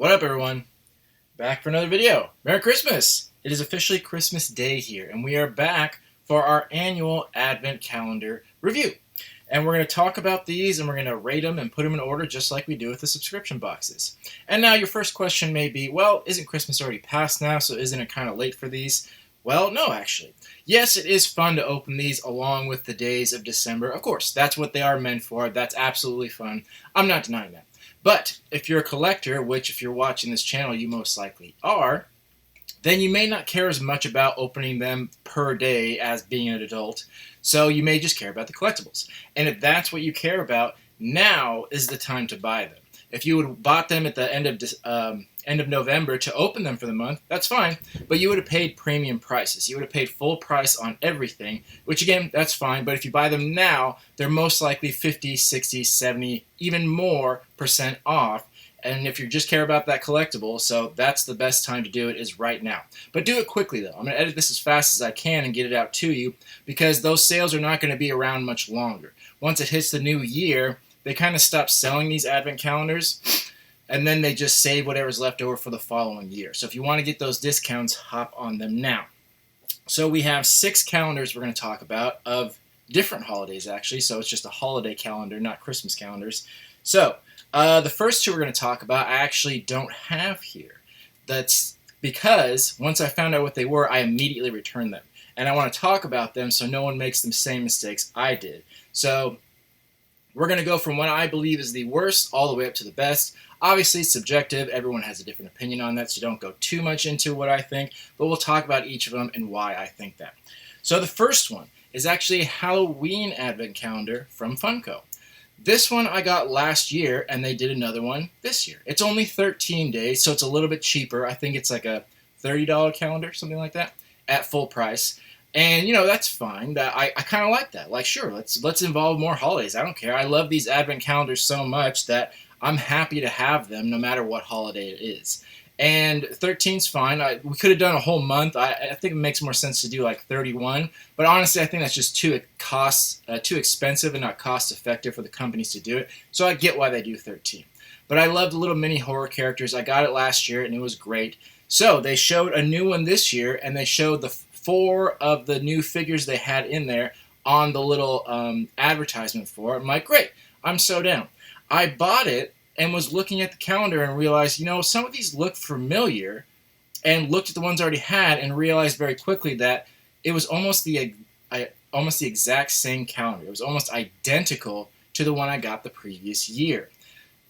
What up, everyone? Back for another video. Merry Christmas! It is officially Christmas Day here, and we are back for our annual Advent Calendar review. And we're going to talk about these, and we're going to rate them and put them in order just like we do with the subscription boxes. And now your first question may be, well, isn't Christmas already past now, so isn't it kind of late for these? Well, no, actually. Yes, it is fun to open these along with the days of December. Of course, that's what they are meant for. That's absolutely fun. I'm not denying that. But if you're a collector, which if you're watching this channel you most likely are, then you may not care as much about opening them per day as being an adult. So you may just care about the collectibles. And if that's what you care about, now is the time to buy them. If you would have bought them at the end of November to open them for the month, that's fine. But you would have paid premium prices. You would have paid full price on everything, which again, that's fine. But if you buy them now, they're most likely 50, 60, 70, even more % off. And if you just care about that collectible, so that's the best time to do it is right now. But do it quickly though. I'm going to edit this as fast as I can and get it out to you because those sales are not going to be around much longer. Once it hits the new year, they kind of stop selling these advent calendars, and then they just save whatever's left over for the following year. So if you want to get those discounts, hop on them now. So we have 6 calendars we're going to talk about of different holidays, actually. So it's just a holiday calendar, not Christmas calendars. So the first 2 we're going to talk about I actually don't have here. That's because once I found out what they were, I immediately returned them. And I want to talk about them so no one makes the same mistakes I did. So we're going to go from what I believe is the worst all the way up to the best. Obviously, it's subjective. Everyone has a different opinion on that, so don't go too much into what I think. But we'll talk about each of them and why I think that. So the first one is actually a Halloween Advent Calendar from Funko. This one I got last year, and they did another one this year. It's only 13 days, so it's a little bit cheaper. I think it's like a $30 calendar, something like that, at full price. And, you know, that's fine. I kind of like that. Like, sure, let's involve more holidays. I don't care. I love these advent calendars so much that I'm happy to have them no matter what holiday it is. And 13's fine. We could have done a whole month. I think it makes more sense to do like 31. But honestly, I think that's just too expensive and not cost effective for the companies to do it. So I get why they do 13. But I love the little mini horror characters. I got it last year and it was great. So they showed a new one this year, and they showed the 4 of the new figures they had in there on the little advertisement for it. I'm like, great, I'm so down. I bought it and was looking at the calendar and realized, you know, some of these look familiar, and looked at the ones I already had and realized very quickly that it was almost the exact same calendar. It was almost identical to the one I got the previous year.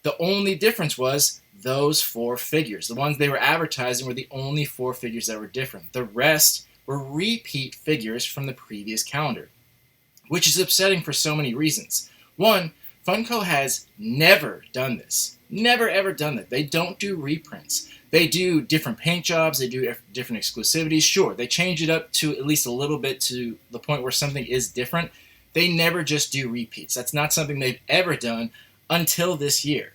The only difference was those 4 figures. The ones they were advertising were the only 4 figures that were different. The rest were repeat figures from the previous calendar, which is upsetting for so many reasons. One, Funko has never done this. Never ever done that. They don't do reprints. They do different paint jobs, they do different exclusivities. Sure, they change it up to at least a little bit to the point where something is different. They never just do repeats. That's not something they've ever done until this year.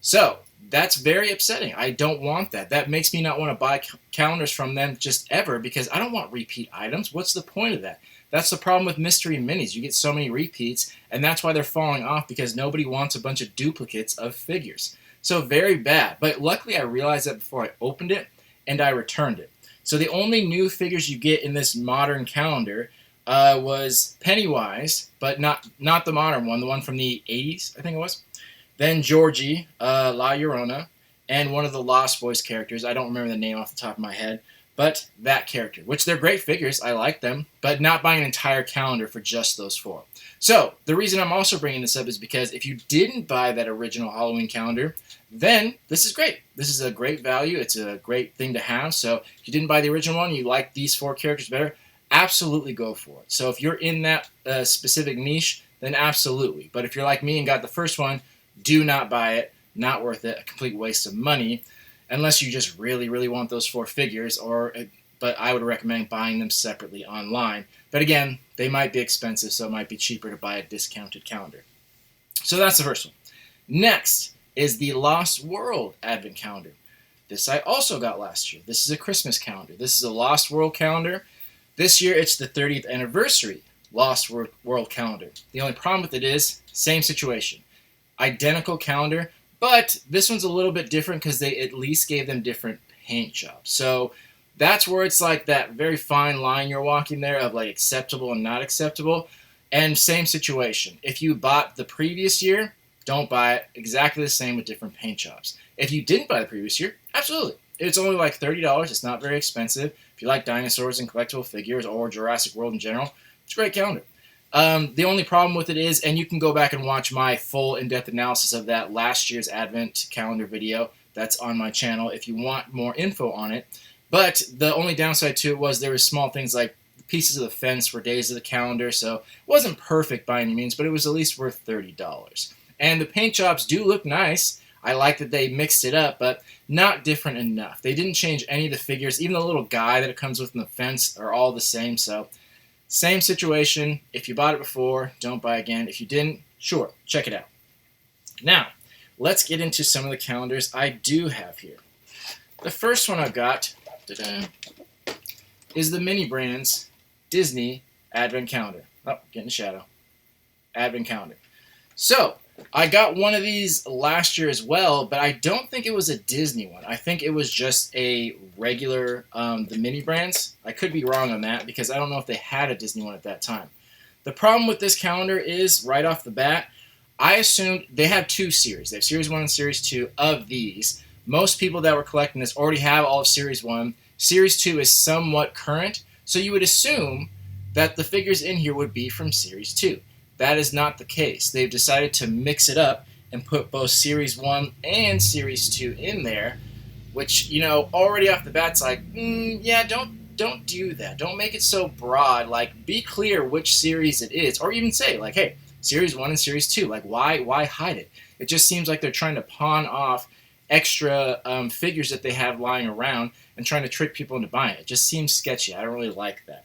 So that's very upsetting. I don't want that. That makes me not want to buy calendars from them just ever because I don't want repeat items. What's the point of that? That's the problem with mystery minis. You get so many repeats, and that's why they're falling off because nobody wants a bunch of duplicates of figures. So very bad. But luckily I realized that before I opened it, and I returned it. So the only new figures you get in this modern calendar was Pennywise, but not the modern one, the one from the 80s, I think it was. Then Georgie, La Llorona, and one of the Lost Boys characters. I don't remember the name off the top of my head, but that character, which they're great figures. I like them, but not buying an entire calendar for just those 4. So the reason I'm also bringing this up is because if you didn't buy that original Halloween calendar, then this is great. This is a great value. It's a great thing to have. So if you didn't buy the original one, you like these 4 characters better, absolutely go for it. So if you're in that specific niche, then absolutely. But if you're like me and got the first one, do not buy it. Not worth it. A complete waste of money. Unless you just really, really want those 4 figures. But I would recommend buying them separately online. But again, they might be expensive, so it might be cheaper to buy a discounted calendar. So that's the first one. Next is the Lost World Advent Calendar. This I also got last year. This is a Christmas calendar. This is a Lost World calendar. This year it's the 30th anniversary Lost World calendar. The only problem with it is, same situation. Identical calendar, But this one's a little bit different because they at least gave them different paint jobs. So that's where it's like that very fine line you're walking there of like acceptable and not acceptable. And same situation. If you bought the previous year, don't buy it. Exactly the same with different paint jobs. If you didn't buy the previous year, absolutely. It's only like $30. It's not very expensive. If you like dinosaurs and collectible figures or Jurassic World in general, it's a great calendar. The only problem with it is, and you can go back and watch my full in-depth analysis of that last year's Advent calendar video. That's on my channel if you want more info on it. But the only downside to it was there were small things like pieces of the fence for days of the calendar, so it wasn't perfect by any means, but it was at least worth $30. And the paint jobs do look nice. I like that they mixed it up, but not different enough. They didn't change any of the figures. Even the little guy that it comes with in the fence are all the same, so same situation. If you bought it before, don't buy again. If you didn't, sure, check it out. Now, let's get into some of the calendars I do have here. The first one I've got is the Mini Brands Disney Advent Calendar. Oh, get in the shadow. Advent Calendar. So, I got one of these last year as well, but I don't think it was a Disney one. I think it was just a regular, the Mini Brands. I could be wrong on that because I don't know if they had a Disney one at that time. The problem with this calendar is, right off the bat, I assumed they have two series. They have Series 1 and Series 2 of these. Most people that were collecting this already have all of Series 1. Series 2 is somewhat current, so you would assume that the figures in here would be from Series 2. That is not the case. They've decided to mix it up and put both Series 1 and Series 2 in there, which, you know, already off the bat's like, yeah, don't do that. Don't make it so broad. Like, be clear which series it is, or even say, like, hey, Series 1 and Series 2. Like, why hide it? It just seems like they're trying to pawn off extra figures that they have lying around and trying to trick people into buying it. It just seems sketchy. I don't really like that.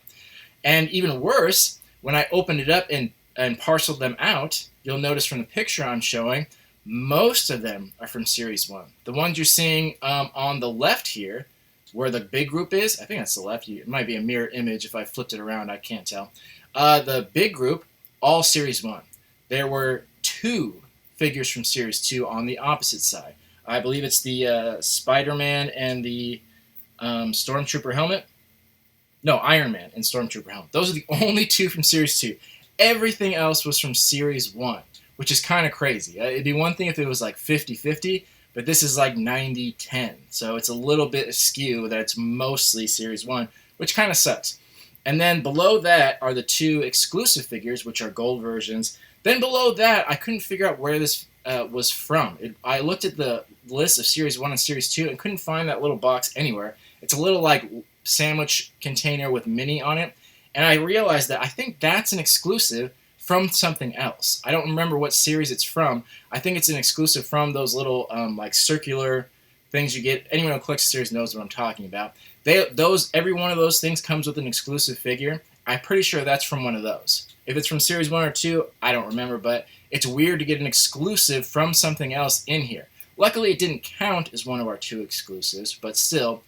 And even worse, when I opened it up and parceled them out, you'll notice from the picture I'm showing, most of them are from Series 1. The ones you're seeing on the left here, where the big group is, I think that's the left. It might be a mirror image if I flipped it around. I can't tell. The big group, all Series 1. There were 2 figures from Series 2 on the opposite side. I believe it's the Spider-Man and the Stormtrooper helmet. No, Iron Man and Stormtrooper helmet. Those are the only 2 from Series 2. Everything else was from Series 1, which is kind of crazy. It'd be one thing if it was like 50-50, but this is like 90-10. So it's a little bit askew that it's mostly Series 1, which kind of sucks. And then below that are the 2 exclusive figures, which are gold versions. Then below that, I couldn't figure out where this was from. I looked at the list of Series 1 and Series 2 and couldn't find that little box anywhere. It's a little like sandwich container with mini on it. And I realized that I think that's an exclusive from something else. I don't remember what series it's from. I think it's an exclusive from those little like circular things you get. Anyone who collects the series knows what I'm talking about. Every one of those things comes with an exclusive figure. I'm pretty sure that's from one of those. If it's from Series 1 or 2, I don't remember, but it's weird to get an exclusive from something else in here. Luckily, it didn't count as one of our 2 exclusives, but still,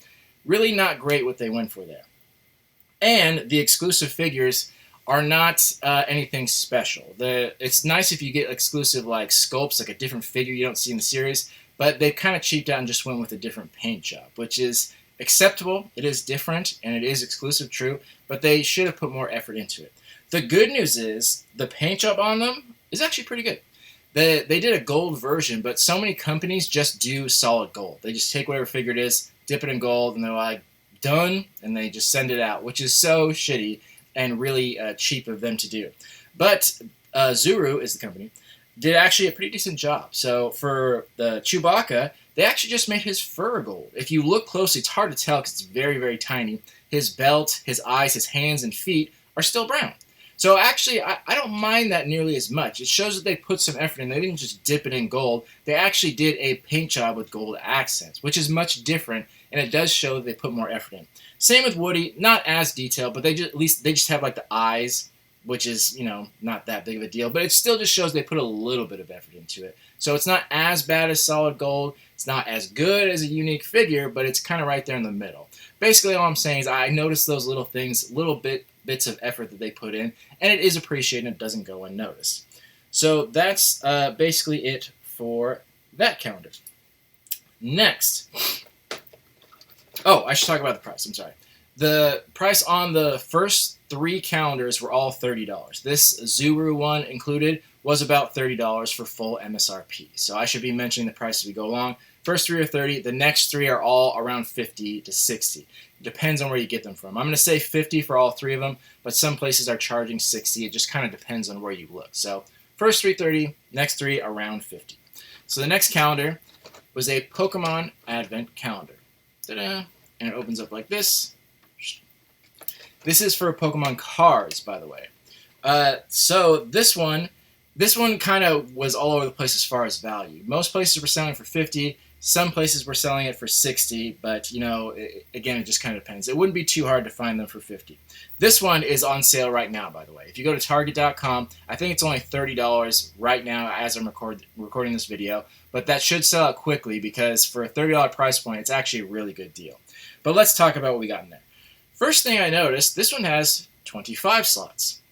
really not great what they went for there. And the exclusive figures are not anything special. It's nice if you get exclusive like sculpts, like a different figure you don't see in the series, but they kind of cheaped out and just went with a different paint job, which is acceptable. It is different, and it is exclusive, true, but they should have put more effort into it. The good news is the paint job on them is actually pretty good. They did a gold version, but so many companies just do solid gold. They just take whatever figure it is, dip it in gold, and they're like, done, and they just send it out, which is so shitty and really cheap of them to do. But Zuru is the company, did actually a pretty decent job. So for the Chewbacca, they actually just made his fur gold. If you look closely, it's hard to tell because it's very, very tiny. His belt, his eyes, his hands, and feet are still brown. So actually, I don't mind that nearly as much. It shows that they put some effort in. They didn't just dip it in gold. They actually did a paint job with gold accents, which is much different, and it does show that they put more effort in. Same with Woody, not as detailed, but at least they just have like the eyes, which is, you know, not that big of a deal, but it still just shows they put a little bit of effort into it. So it's not as bad as solid gold. It's not as good as a unique figure, but it's kind of right there in the middle. Basically, all I'm saying is I noticed those little things, bits of effort that they put in, and it is appreciated and it doesn't go unnoticed. So that's basically it for that calendar. Next. Oh, I should talk about the price. I'm sorry. The price on the first 3 calendars were all $30. This Zuru one included was about $30 for full MSRP. So I should be mentioning the price as we go along. First 3 are $30. The next 3 are all around $50 to $60. It depends on where you get them from. I'm going to say $50 for all 3 of them, but some places are charging $60. It just kind of depends on where you look. So first 3 $30, next 3 around $50. So the next calendar was a Pokemon Advent Calendar. Ta-da! And it opens up like this. This is for Pokemon cards, by the way. So this one kind of was all over the place as far as value. Most places were selling for $50. Some places were selling it for $60, but again, it just kind of depends. It wouldn't be too hard to find them for $50. This one is on sale right now, by the way. If you go to Target.com, I think it's only $30 right now as I'm recording this video, but that should sell out quickly because for a $30 price point, it's actually a really good deal. But let's talk about what we got in there. First thing I noticed, this one has 25 slots.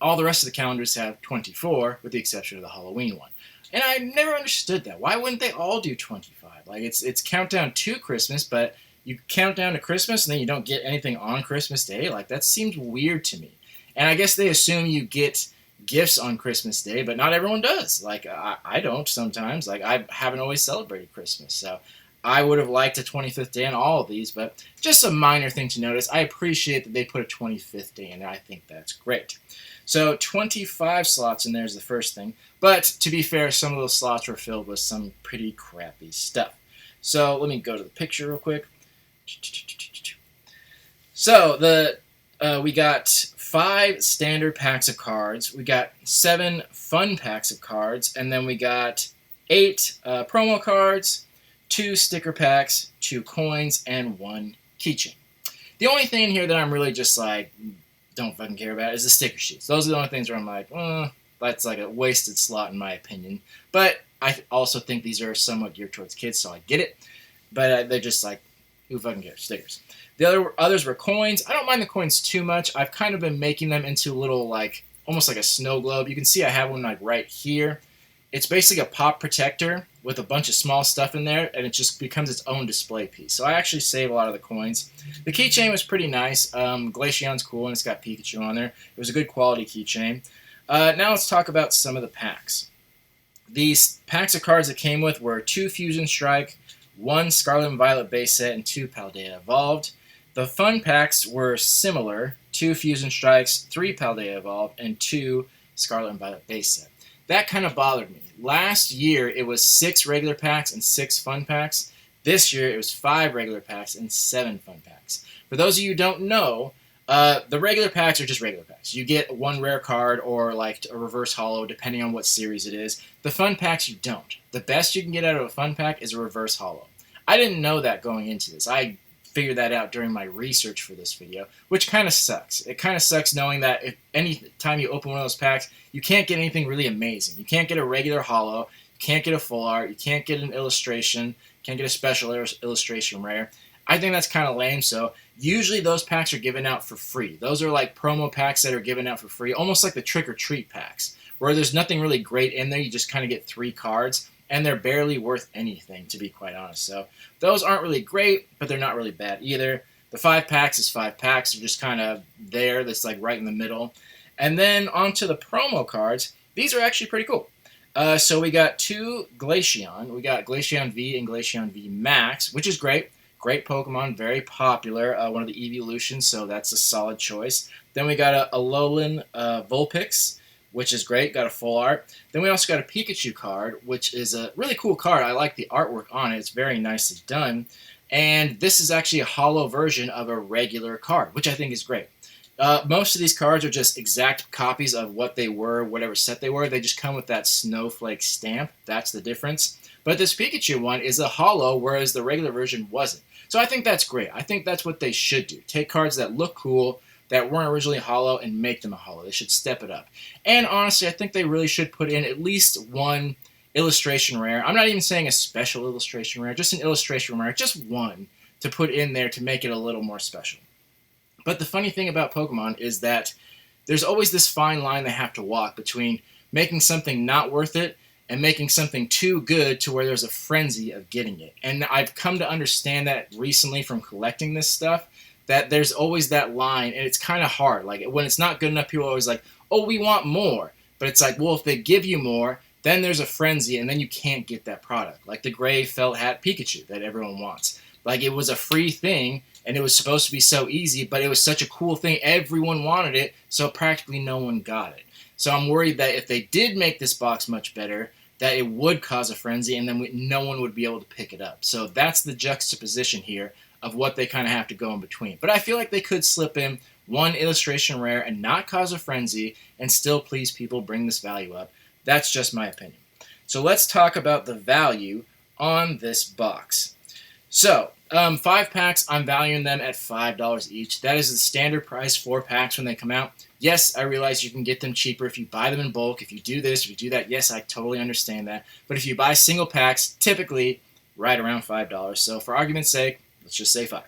All the rest of the calendars have 24, with the exception of the Halloween one. And I never understood that. Why wouldn't they all do 25? Like, it's countdown to Christmas, but you count down to Christmas and then you don't get anything on Christmas Day? Like, that seems weird to me. And I guess they assume you get gifts on Christmas Day, but not everyone does. Like, I don't sometimes. Like, I haven't always celebrated Christmas, so I would have liked a 25th day on all of these, but just a minor thing to notice. I appreciate that they put a 25th day in there. I think that's great. So 25 slots in there is the first thing. But to be fair, some of those slots were filled with some pretty crappy stuff. So let me go to the picture real quick. So we got 5 standard packs of cards. We got 7 fun packs of cards. And then we got 8 promo cards, 2 sticker packs, 2 coins, and 1 keychain. The only thing in here that I'm really just like, don't fucking care about is the sticker sheets. Those are the only things where I'm like, that's like a wasted slot in my opinion. But I also think these are somewhat geared towards kids, so I get it. But they're just like, who fucking cares? Stickers. The others were coins. I don't mind the coins too much. I've kind of been making them into a little like, almost like a snow globe. You can see I have one like right here. It's basically a pop protector with a bunch of small stuff in there, and it just becomes its own display piece. So I actually save a lot of the coins. The keychain was pretty nice. Glaceon's cool, and it's got Pikachu on there. It was a good quality keychain. Now let's talk about some of the packs. These packs of cards that came with were 2 Fusion Strike, 1 Scarlet and Violet base set, and 2 Paldea Evolved. The fun packs were similar, 2 Fusion Strikes, 3 Paldea Evolved, and 2 Scarlet and Violet base set. That kind of bothered me. Last year, it was 6 regular packs and 6 fun packs. This year, it was 5 regular packs and 7 fun packs. For those of you who don't know, the regular packs are just regular packs. You get 1 rare card or like a reverse holo, depending on what series it is. The fun packs, you don't. The best you can get out of a fun pack is a reverse holo. I didn't know that going into this. I figured that out during my research for this video, which kind of sucks. It kind of sucks knowing that if any time you open one of those packs, you can't get anything really amazing. You can't get a regular holo, you can't get a full art, you can't get an illustration, you can't get a special illustration rare. I think that's kind of lame, so usually those packs are given out for free. Those are like promo packs that are given out for free, almost like the trick-or-treat packs, where there's nothing really great in there, you just kind of get 3 cards, and they're barely worth anything, to be quite honest. So those aren't really great, but they're not really bad either. The 5 packs is 5 packs. They're just kind of there. That's like right in the middle. And then onto the promo cards. These are actually pretty cool. So we got 2 Glaceon. We got Glaceon V and Glaceon V Max, which is great. Great Pokemon, very popular. One of the evolutions, so that's a solid choice. Then we got a Alolan Vulpix, which is great, got a full art. Then we also got a Pikachu card, which is a really cool card. I like the artwork on it. It's very nicely done. And this is actually a holo version of a regular card, which I think is great. Most of these cards are just exact copies of what they were, whatever set they were. They just come with that snowflake stamp. That's the difference. But this Pikachu one is a holo, whereas the regular version wasn't. So I think that's great. I think that's what they should do. Take cards that look cool, that weren't originally holo, and make them a holo. They should step it up. And honestly, I think they really should put in at least 1 illustration rare. I'm not even saying a special illustration rare, just an illustration rare, just 1 to put in there to make it a little more special. But the funny thing about Pokemon is that there's always this fine line they have to walk between making something not worth it and making something too good to where there's a frenzy of getting it. And I've come to understand that recently from collecting this stuff, that there's always that line, and it's kind of hard. Like, when it's not good enough, people are always like, oh, we want more. But it's like, well, if they give you more, then there's a frenzy, and then you can't get that product. Like the gray felt hat Pikachu that everyone wants. Like, it was a free thing, and it was supposed to be so easy, but it was such a cool thing. Everyone wanted it, so practically no one got it. So I'm worried that if they did make this box much better, that it would cause a frenzy, and then no one would be able to pick it up. So that's the juxtaposition here of what they kind of have to go in between. But I feel like they could slip in one illustration rare and not cause a frenzy and still please people, bring this value up. That's just my opinion. So let's talk about the value on this box. So 5 packs, I'm valuing them at $5 each. That is the standard price for packs when they come out. Yes, I realize you can get them cheaper if you buy them in bulk. If you do this, if you do that, yes, I totally understand that. But if you buy single packs, typically right around $5. So for argument's sake, let's just say 5.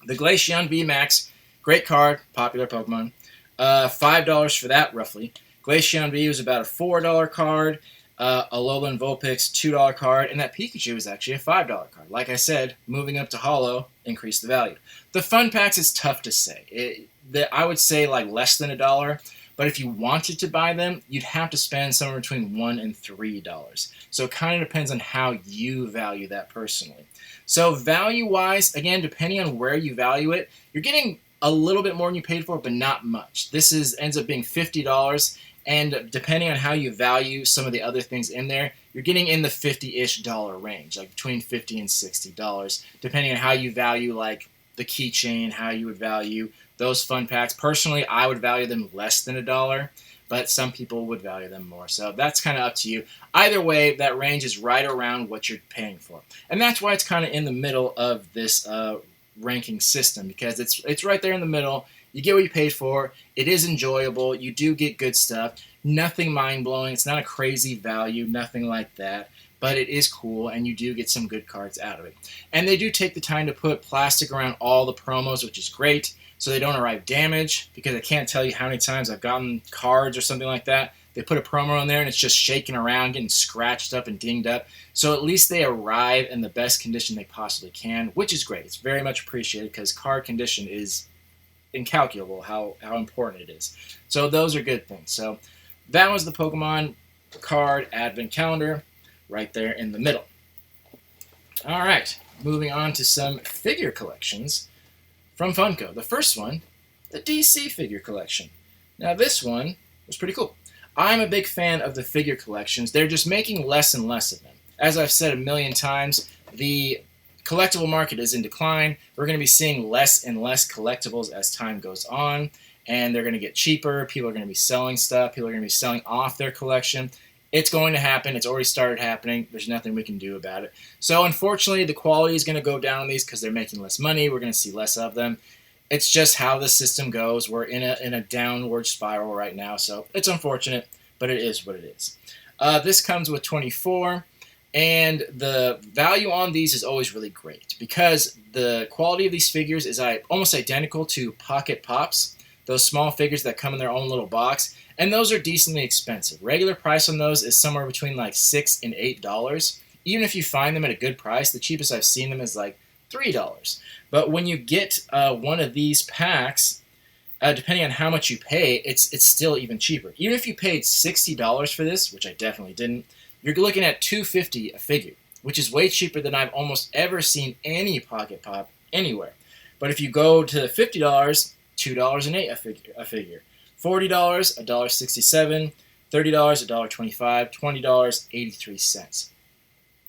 The Glaceon VMAX, great card, popular Pokemon. $5 for that, roughly. Glaceon V was about a $4 card. Alolan Vulpix, $2 card. And that Pikachu was actually a $5 card. Like I said, moving up to Holo increased the value. The fun packs is tough to say. I would say like less than $1. But if you wanted to buy them, you'd have to spend somewhere between $1 and $3. So it kind of depends on how you value that personally. So value-wise, again, depending on where you value it, you're getting a little bit more than you paid for, but not much. This ends up being $50, and depending on how you value some of the other things in there, you're getting in the $50-ish range, like between $50 and $60, depending on how you value like the keychain, how you would value those fun packs. Personally, I would value them less than $1, but some people would value them more. So that's kind of up to you. Either way, that range is right around what you're paying for. And that's why it's kind of in the middle of this ranking system, because it's right there in the middle. You get what you paid for. It is enjoyable. You do get good stuff. Nothing mind-blowing. It's not a crazy value, nothing like that. But it is cool, and you do get some good cards out of it. And they do take the time to put plastic around all the promos, which is great, so they don't arrive damaged, because I can't tell you how many times I've gotten cards or something like that. They put a promo in there, and it's just shaking around, getting scratched up and dinged up. So at least they arrive in the best condition they possibly can, which is great. It's very much appreciated, because card condition is incalculable how important it is. So those are good things. So that was the Pokemon card advent calendar right there in the middle. All right, moving on to some figure collections from Funko. The first one, the DC figure collection. Now this one was pretty cool. I'm a big fan of the figure collections. They're just making less and less of them. As I've said a million times, the collectible market is in decline. We're going to be seeing less and less collectibles as time goes on, and they're going to get cheaper. People are going to be selling stuff. People are going to be selling off their collection. It's going to happen. It's already started happening. There's nothing we can do about it. So unfortunately, the quality is going to go down on these because they're making less money. We're going to see less of them. It's just how the system goes. We're in a downward spiral right now, so it's unfortunate, but it is what it is. This comes with 24, and the value on these is always really great because the quality of these figures is almost identical to Pocket Pops, those small figures that come in their own little box. And those are decently expensive. Regular price on those is somewhere between like $6 and $8. Even if you find them at a good price, the cheapest I've seen them is like $3. But when you get one of these packs, depending on how much you pay, it's still even cheaper. Even if you paid $60 for this, which I definitely didn't, you're looking at $250 a figure, which is way cheaper than I've almost ever seen any Pocket Pop anywhere. But if you go to $50, $2.08 a figure. $40, $1.67, $30, $1.25, $20, 83 cents.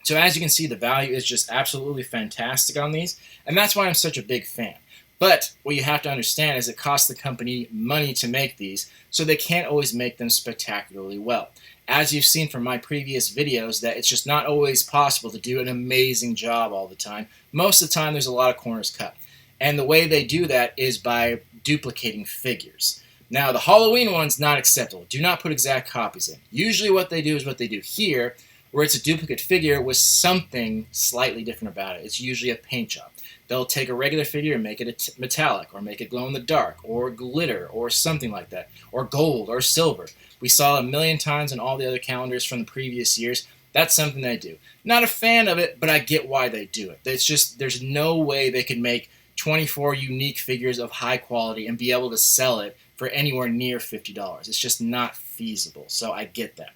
So as you can see, the value is just absolutely fantastic on these, and that's why I'm such a big fan. But what you have to understand is it costs the company money to make these, so they can't always make them spectacularly well. As you've seen from my previous videos, that it's just not always possible to do an amazing job all the time. Most of the time, there's a lot of corners cut. And the way they do that is by duplicating figures. Now, the Halloween one's not acceptable. Do not put exact copies in. Usually what they do is what they do here, where it's a duplicate figure with something slightly different about it. It's usually a paint job. They'll take a regular figure and make it metallic, or make it glow in the dark, or glitter, or something like that, or gold, or silver. We saw a million times in all the other calendars from the previous years. That's something they do. Not a fan of it, but I get why they do it. It's just, there's no way they could make 24 unique figures of high quality and be able to sell it for anywhere near $50. It's just not feasible, so I get that.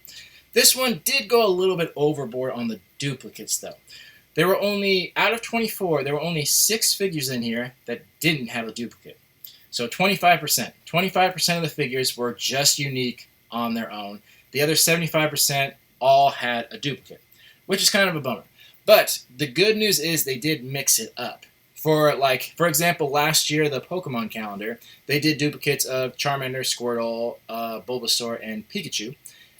This one did go a little bit overboard on the duplicates, though. There were only, out of 24, there were only 6 figures in here that didn't have a duplicate. So 25%. 25% of the figures were just unique on their own. The other 75% all had a duplicate, which is kind of a bummer. But the good news is they did mix it up. For example, last year, the Pokemon calendar, they did duplicates of Charmander, Squirtle, Bulbasaur, and Pikachu,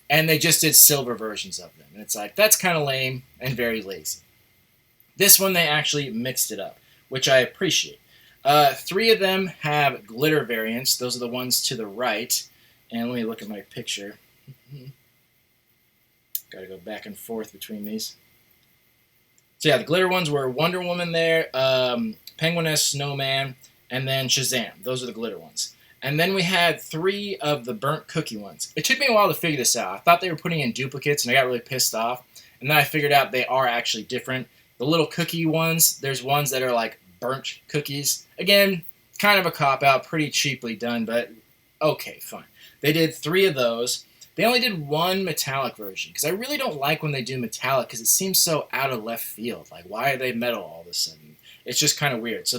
and they just did silver versions of them. And it's like, that's kind of lame and very lazy. This one, they actually mixed it up, which I appreciate. 3 of them have glitter variants. Those are the ones to the right. And let me look at my picture. Got to go back and forth between these. So yeah, the glitter ones were Wonder Woman there, Penguiness, Snowman, and then Shazam. Those are the glitter ones. And then we had 3 of the burnt cookie ones. It took me a while to figure this out. I thought they were putting in duplicates, and I got really pissed off. And then I figured out they are actually different. The little cookie ones, there's ones that are like burnt cookies. Again, kind of a cop-out, pretty cheaply done, but okay, fine. They did 3 of those. They only did 1 metallic version, because I really don't like when they do metallic, because it seems so out of left field. Like, why are they metal all of a sudden? It's just kind of weird. So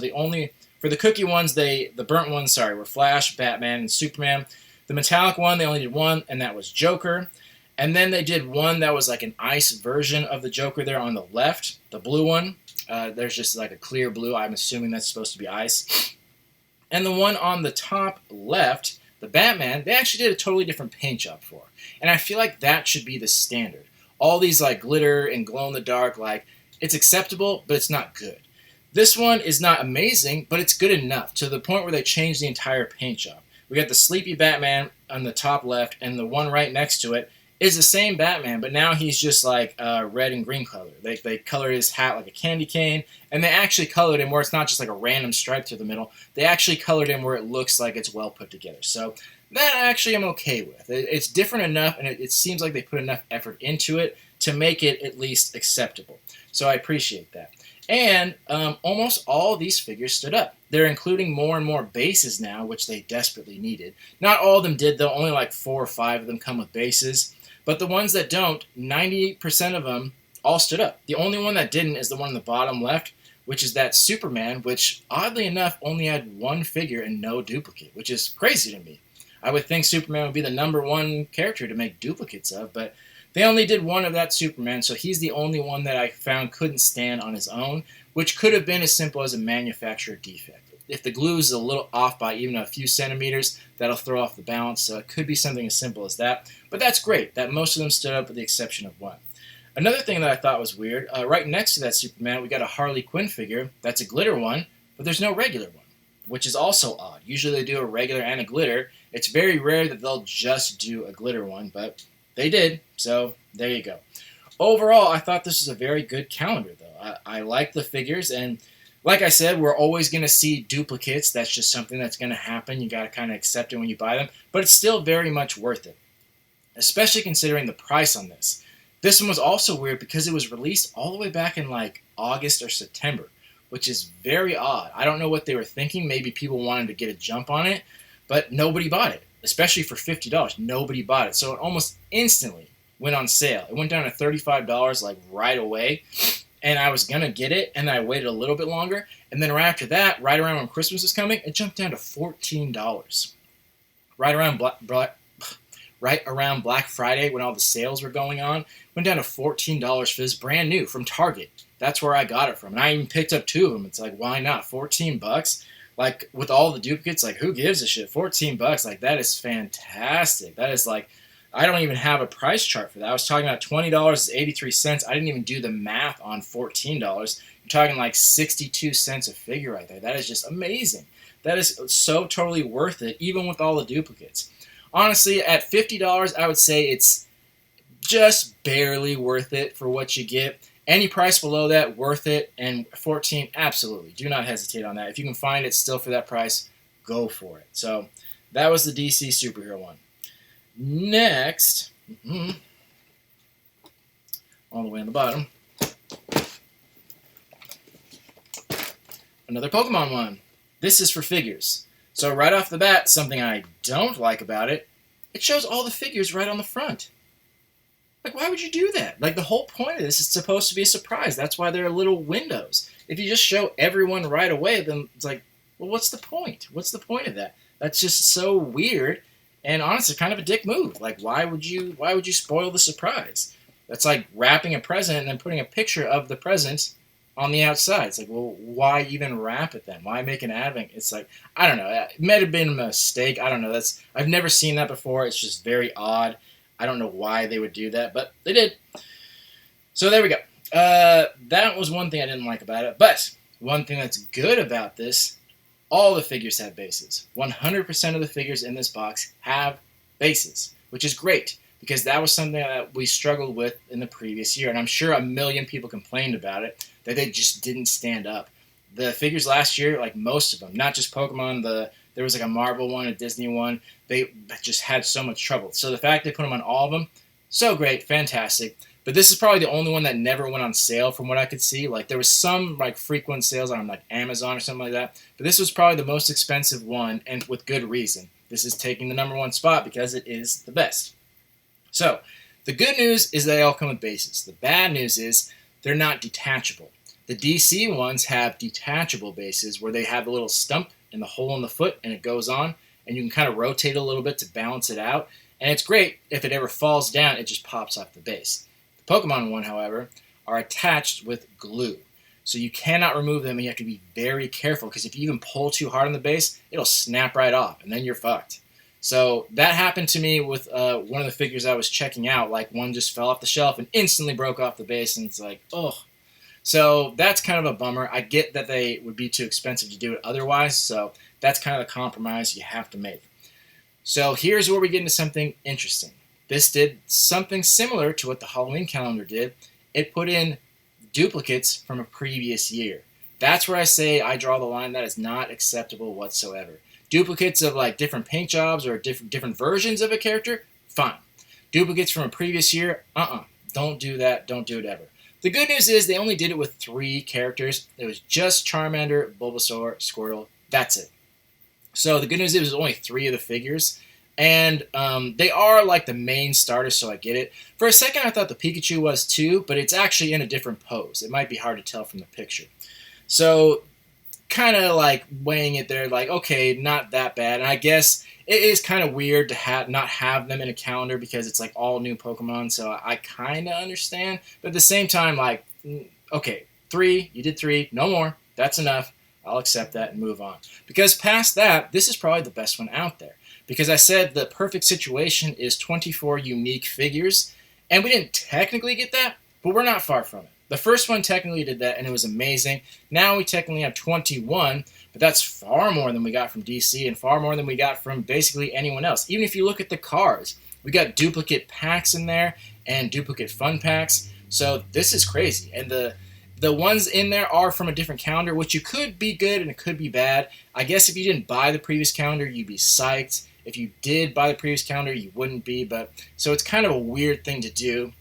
for the cookie ones, the burnt ones, were Flash, Batman, and Superman. The metallic one, they only did 1, and that was Joker. And then they did one that was like an ice version of the Joker there on the left, the blue one. There's just like a clear blue. I'm assuming that's supposed to be ice. And the one on the top left, the Batman, they actually did a totally different paint job for. And I feel like that should be the standard. All these like glitter and glow in the dark, like it's acceptable, but it's not good. This one is not amazing, but it's good enough to the point where they changed the entire paint job. We got the sleepy Batman on the top left, and the one right next to it is the same Batman, but now he's just like red and green color. They colored his hat like a candy cane, and they actually colored him where it's not just like a random stripe through the middle. They actually colored him where it looks like it's well put together. So that actually I'm okay with. It's different enough, and it seems like they put enough effort into it to make it at least acceptable. So I appreciate that. And almost all these figures stood up. They're including more and more bases now, which they desperately needed. Not all of them did, though. Only like 4 or 5 of them come with bases. But the ones that don't, 98% of them all stood up. The only one that didn't is the one on the bottom left, which is that Superman, which oddly enough only had 1 figure and no duplicate, which is crazy to me. I would think Superman would be the #1 character to make duplicates of, but they only did 1 of that Superman, so he's the only one that I found couldn't stand on his own, which could have been as simple as a manufacturer defect. If the glue is a little off by even a few centimeters, that'll throw off the balance, so it could be something as simple as that. But that's great, that most of them stood up with the exception of 1. Another thing that I thought was weird, right next to that Superman, we got a Harley Quinn figure. That's a glitter one, but there's no regular one, which is also odd. Usually they do a regular and a glitter. It's very rare that they'll just do a glitter one, but they did, so there you go. Overall, I thought this was a very good calendar, though. I like the figures, and like I said, we're always going to see duplicates. That's just something that's going to happen. You got to kind of accept it when you buy them, but it's still very much worth it, especially considering the price on this. This one was also weird because it was released all the way back in like August or September, which is very odd. I don't know what they were thinking. Maybe people wanted to get a jump on it, but nobody bought it, especially for $50. Nobody bought it. So it almost instantly went on sale. It went down to $35 like right away. And I was going to get it, and I waited a little bit longer. And then right after that, right around when Christmas was coming, it jumped down to $14. Right around Black Friday, when all the sales were going on, went down to $14 for this brand new from Target. That's where I got it from. And I even picked up 2 of them. It's like, why not? $14? Like, with all the duplicates, like, who gives a shit? $14? Like, that is fantastic. That is like, I don't even have a price chart for that. I was talking about $20 is 83 cents. I didn't even do the math on $14. You're talking like 62 cents a figure right there. That is just amazing. That is so totally worth it, even with all the duplicates. Honestly, at $50, I would say it's just barely worth it for what you get. Any price below that, worth it. And 14, absolutely. Do not hesitate on that. If you can find it still for that price, go for it. So that was the DC superhero one. Next, all the way on the bottom, another Pokemon one. This is for figures. So right off the bat, something I don't like about it, it shows all the figures right on the front. Like, why would you do that? Like, the whole point of this is supposed to be a surprise. That's why there are little windows. If you just show everyone right away, then it's like, well, what's the point? What's the point of that? That's just so weird, and honestly, kind of a dick move. Like, why would you spoil the surprise? That's like wrapping a present and then putting a picture of the present on the outside. It's like, well, why even wrap it then? Why make an advent? It's like, I don't know. It might have been a mistake. I don't know. I've never seen that before. It's just very odd. I don't know why they would do that, but they did. So there we go. That was one thing I didn't like about it. But one thing that's good about this, all the figures have bases. 100% of the figures in this box have bases, which is great because that was something that we struggled with in the previous year. And I'm sure a million people complained about it, that they just didn't stand up. The figures last year, like most of them, not just Pokemon, there was like a Marvel one, a Disney one, they just had so much trouble. So the fact they put them on all of them, so great, fantastic. But this is probably the only one that never went on sale from what I could see. Like, there was some like frequent sales on like Amazon or something like that. But this was probably the most expensive one, and with good reason. This is taking the #1 spot because it is the best. So the good news is they all come with bases. The bad news is they're not detachable. The DC ones have detachable bases where they have the little stump and the hole in the foot, and it goes on, and you can kind of rotate a little bit to balance it out. And it's great. If it ever falls down, it just pops off the base. The Pokemon one, however, are attached with glue. So you cannot remove them, and you have to be very careful, because if you even pull too hard on the base, it'll snap right off, and then you're fucked. So that happened to me with one of the figures I was checking out. Like, one just fell off the shelf and instantly broke off the base, and it's like, ugh. So that's kind of a bummer. I get that they would be too expensive to do it otherwise, so that's kind of the compromise you have to make. So here's where we get into something interesting. This did something similar to what the Halloween calendar did. It put in duplicates from a previous year. That's where I say I draw the line. That is not acceptable whatsoever. Duplicates of like different paint jobs or different versions of a character, fine. Duplicates from a previous year, don't do that. Don't do it ever. The good news is they only did it with 3 characters. It was just Charmander, Bulbasaur, Squirtle. That's it. So the good news is it was only 3 of the figures. And they are like the main starters, so I get it. For a second, I thought the Pikachu was too, but it's actually in a different pose. It might be hard to tell from the picture. So kind of like weighing it there, like, okay, not that bad. And I guess it is kind of weird to not have them in a calendar because it's like all new Pokemon, so I kind of understand. But at the same time, like, okay, 3, you did 3, no more, that's enough. I'll accept that and move on. Because past that, this is probably the best one out there. Because I said the perfect situation is 24 unique figures, and we didn't technically get that, but we're not far from it. The first one technically did that, and it was amazing. Now we technically have 21, but that's far more than we got from DC and far more than we got from basically anyone else. Even if you look at the cards, we got duplicate packs in there and duplicate fun packs. So this is crazy. And the ones in there are from a different calendar, which you could be good and it could be bad. I guess if you didn't buy the previous calendar, you'd be psyched. If you did buy the previous calendar, you wouldn't be. But so it's kind of a weird thing to do,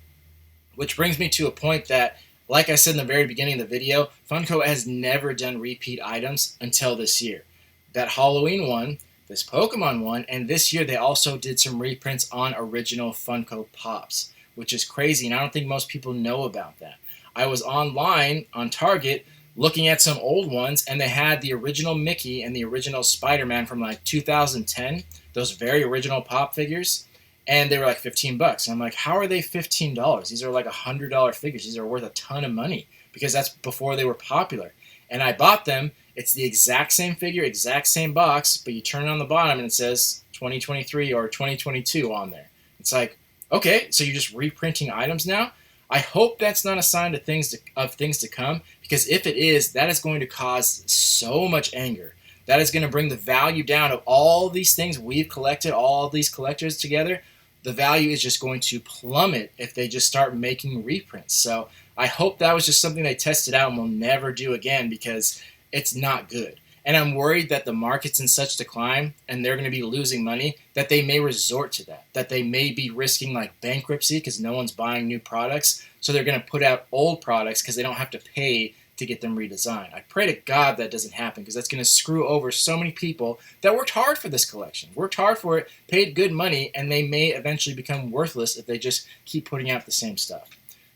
which brings me to a point that, like I said in the very beginning of the video, Funko has never done repeat items until this year. That Halloween one, this Pokemon one, and this year they also did some reprints on original Funko Pops, which is crazy, and I don't think most people know about that. I was online on Target looking at some old ones, and they had the original Mickey and the original Spider-Man from like 2010, those very original Pop figures. And they were like $15. And I'm like, how are they $15? These are like $100 figures. These are worth a ton of money because that's before they were popular. And I bought them. It's the exact same figure, exact same box, but you turn it on the bottom and it says 2023 or 2022 on there. It's like, okay, so you're just reprinting items now? I hope that's not a sign of things to come, because if it is, that is going to cause so much anger. That is going to bring the value down of all these things we've collected, all these collectors together. the value is just going to plummet if they just start making reprints. So I hope that was just something they tested out and will never do again, because it's not good. And I'm worried that the market's in such decline and they're going to be losing money that they may resort to that. That they may be risking like bankruptcy because no one's buying new products. So they're going to put out old products because they don't have to pay to get them redesigned. I pray to God that doesn't happen, because that's going to screw over so many people that worked hard for this collection, worked hard for it, paid good money, and they may eventually become worthless if they just keep putting out the same stuff.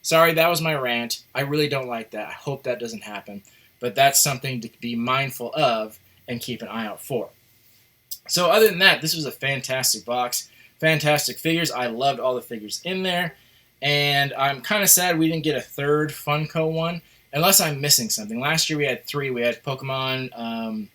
Sorry, that was my rant. I really don't like that. I hope that doesn't happen. But that's something to be mindful of and keep an eye out for. So other than that, this was a fantastic box. Fantastic figures. I loved all the figures in there. And I'm kind of sad we didn't get a third Funko one, unless I'm missing something. Last year we had 3. We had Pokemon,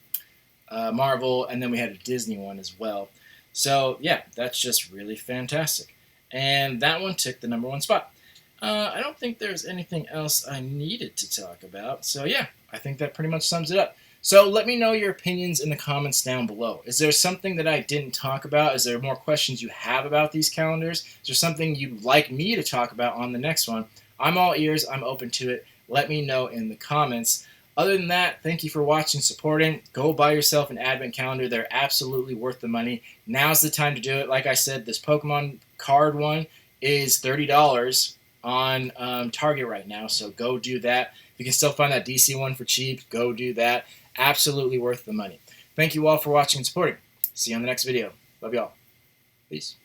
Marvel, and then we had a Disney one as well. So yeah, that's just really fantastic. And that one took the #1 spot. I don't think there's anything else I needed to talk about. So yeah, I think that pretty much sums it up. So let me know your opinions in the comments down below. Is there something that I didn't talk about? Is there more questions you have about these calendars? Is there something you'd like me to talk about on the next one? I'm all ears. I'm open to it. Let me know in the comments. Other than that, thank you for watching, supporting. Go buy yourself an advent calendar. They're absolutely worth the money. Now's the time to do it. Like I said, this Pokemon card one is $30 on Target right now, so go do that. You can still find that DC one for cheap. Go do that. Absolutely worth the money. Thank you all for watching and supporting. See you on the next video. Love y'all. Peace.